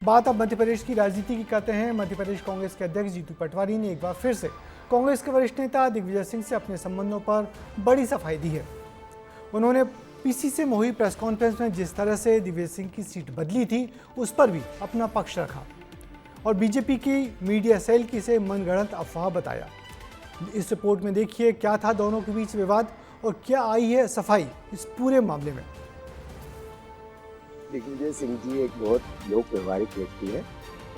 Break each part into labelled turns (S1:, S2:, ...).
S1: बात अब मध्य प्रदेश की राजनीति की करते हैं। मध्य प्रदेश कांग्रेस के अध्यक्ष जीतू पटवारी ने एक बार फिर से कांग्रेस के वरिष्ठ नेता दिग्विजय सिंह से अपने संबंधों पर बड़ी सफाई दी है। उन्होंने पीसी से हुई प्रेस कॉन्फ्रेंस में जिस तरह से दिग्विजय सिंह की सीट बदली थी उस पर भी अपना पक्ष रखा और बीजेपी की मीडिया सेल की इसे मनगढ़ंत अफवाह बताया। इस रिपोर्ट में देखिए क्या था दोनों के बीच विवाद और क्या आई है सफाई इस पूरे मामले में।
S2: दिग्विजय सिंह जी एक बहुत लोक व्यवहारिक व्यक्ति है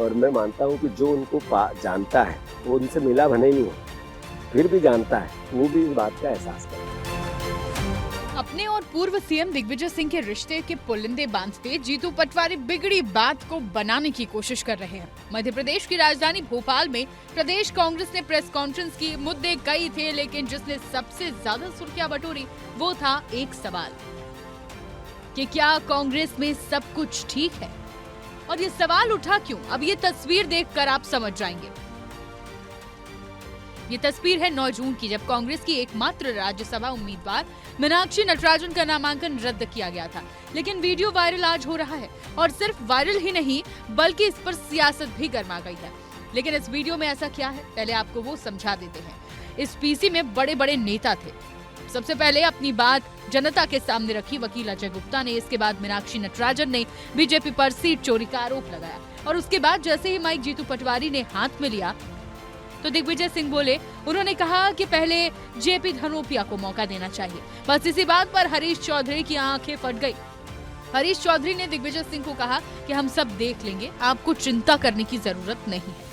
S2: और मैं मानता हूं कि जो उनको जानता है वो उनसे मिला भले ही नहीं हो, फिर भी जानता है, वो भी इस बात का एहसास करता है।
S3: अपने और पूर्व सीएम दिग्विजय सिंह के रिश्ते के पुलिंदे बांधते जीतू पटवारी बिगड़ी बात को बनाने की कोशिश कर रहे हैं। मध्य प्रदेश की राजधानी भोपाल में प्रदेश कांग्रेस ने प्रेस कॉन्फ्रेंस की। मुद्दे कई थे लेकिन जिसने सबसे ज्यादा सुर्खियां बटोरी वो था एक सवाल कि क्या कांग्रेस में सब कुछ ठीक है। और ये सवाल उठा क्यों, अब ये तस्वीर देखकर आप समझ जाएंगे। ये तस्वीर है 9 जून की, जब कांग्रेस की एकमात्र राज्यसभा उम्मीदवार मीनाक्षी नटराजन का नामांकन रद्द किया गया था। लेकिन वीडियो वायरल आज हो रहा है और सिर्फ वायरल ही नहीं बल्कि इस पर सियासत भी गर्मा गई है। लेकिन इस वीडियो में ऐसा क्या है, पहले आपको वो समझा देते हैं। इस पीसी में बड़े बड़े नेता थे। सबसे पहले अपनी बात जनता के सामने रखी वकील अजय गुप्ता ने। इसके बाद मीनाक्षी नटराजन ने बीजेपी पर सीट चोरी का आरोप लगाया और उसके बाद जैसे ही माइक जीतू पटवारी ने हाथ में लिया तो दिग्विजय सिंह बोले। उन्होंने कहा कि पहले जेपी धनोपिया को मौका देना चाहिए। बस इसी बात पर हरीश चौधरी की आंखें फट गई। हरीश चौधरी ने दिग्विजय सिंह को कहा कि हम सब देख लेंगे, आपको चिंता करने की जरूरत नहीं है।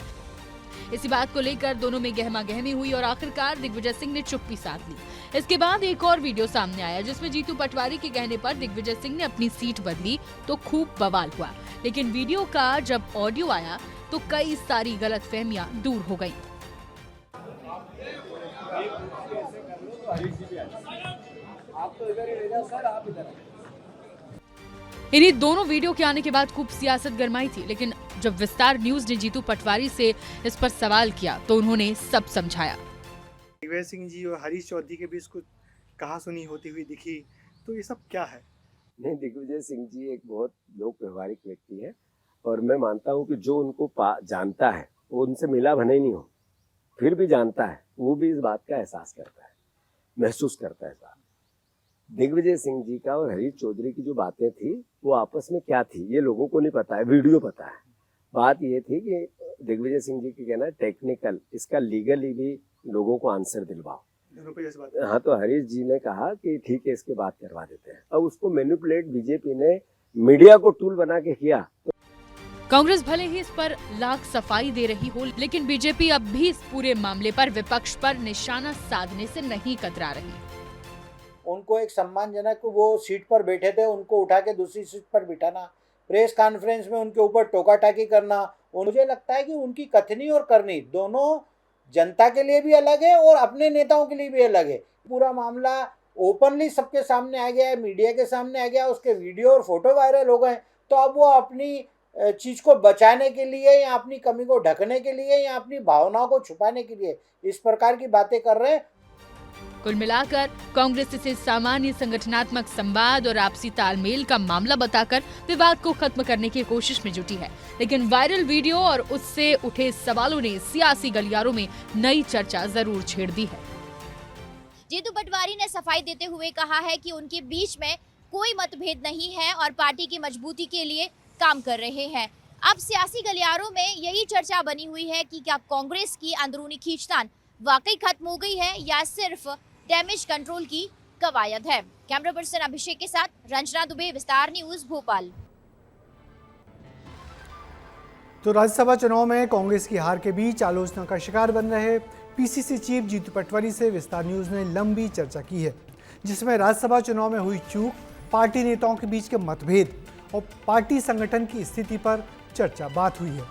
S3: इसी बात को लेकर दोनों में गहमा गहमी हुई और आखिरकार दिग्विजय सिंह ने चुप्पी साध ली। इसके बाद एक और वीडियो सामने आया जिसमें जीतू पटवारी के कहने पर दिग्विजय सिंह ने अपनी सीट बदली तो खूब बवाल हुआ। लेकिन वीडियो का जब ऑडियो आया तो कई सारी गलतफहमियां दूर हो गईं। इन्हीं दोनों वीडियो के आने के बाद खूब सियासत गरमाई थी। लेकिन जब विस्तार न्यूज ने जीतू पटवारी से इस पर सवाल किया तो उन्होंने सब समझाया।
S1: दिग्विजय सिंह जी और हरीश चौधरी के बीच कुछ कहा सुनी होती हुई दिखी, तो ये सब क्या है?
S2: नहीं, दिग्विजय सिंह जी एक बहुत लोक व्यवहारिक व्यक्ति है और मैं मानता हूं कि जो उनको जानता है वो उनसे मिला भले ही नहीं हो, फिर भी जानता है, वो भी इस बात का एहसास करता है, महसूस करता है। साहब दिग्विजय सिंह जी का और हरीश चौधरी की जो बातें थी वो आपस में क्या थी ये लोगों को नहीं पता है, वीडियो पता है। बात ये थी कि दिग्विजय सिंह जी की कहना टेक्निकल, इसका लीगली भी लोगों को आंसर दिलवाओ। हाँ, तो हरीश जी ने कहा कि ठीक है इसके बात करवा देते हैं। अब उसको मैनिपुलेट बीजेपी ने मीडिया को टूल बना के किया।
S3: कांग्रेस भले ही इस पर लाख सफाई दे रही हो लेकिन बीजेपी अब भी इस पूरे मामले पर विपक्ष पर निशाना साधने से नहीं कतरा रही।
S4: उनको एक सम्मानजनक वो सीट पर बैठे थे, उनको उठा के दूसरी सीट पर बिठाना, प्रेस कॉन्फ्रेंस में उनके ऊपर टोका टाकी करना, मुझे लगता है कि उनकी कथनी और करनी दोनों जनता के लिए भी अलग है और अपने नेताओं के लिए भी अलग है। पूरा मामला ओपनली सबके सामने आ गया है, मीडिया के सामने आ गया, उसके वीडियो और फोटो वायरल हो गए। तो अब वो अपनी चीज को बचाने के लिए या अपनी कमी को ढकने के लिए या अपनी भावनाओं को छुपाने के लिए इस प्रकार की बातें कर रहे हैं।
S3: कुल मिलाकर कांग्रेस इसे सामान्य संगठनात्मक संवाद और आपसी तालमेल का मामला बताकर विवाद को खत्म करने की कोशिश में जुटी है। लेकिन वायरल वीडियो और उससे उठे सवालों ने सियासी गलियारों में नई चर्चा जरूर छेड़ दी है।
S5: जीतू पटवारी ने सफाई देते हुए कहा है कि उनके बीच में कोई मतभेद नहीं है और पार्टी की मजबूती के लिए काम कर रहे हैं। अब सियासी गलियारों में यही चर्चा बनी हुई है कि क्या कांग्रेस की अंदरूनी खींचतान वाकई खत्म हो गई है या सिर्फ डैमेज कंट्रोल की कवायद है। कैमरा पर्सन अभिषेक के साथ रंजना दुबे, विस्तार न्यूज, भोपाल।
S1: तो राज्यसभा चुनाव में कांग्रेस की हार के बीच आलोचना का शिकार बन रहे पीसीसी चीफ जीतू पटवारी से विस्तार न्यूज ने लंबी चर्चा की है, जिसमें राज्यसभा चुनाव में हुई चूक, पार्टी नेताओं के बीच के मतभेद और पार्टी संगठन की स्थिति पर बात हुई है।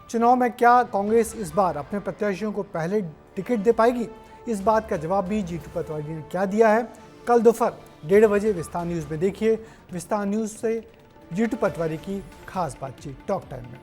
S1: चुनाव में क्या कांग्रेस इस बार अपने प्रत्याशियों को पहले टिकट दे पाएगी, इस बात का जवाब भी जीतू पटवारी ने क्या दिया है, कल दोपहर 1:30 बजे विस्तार न्यूज में देखिए। विस्तार न्यूज से जीतू पटवारी की खास बातचीत टॉक टाइम में।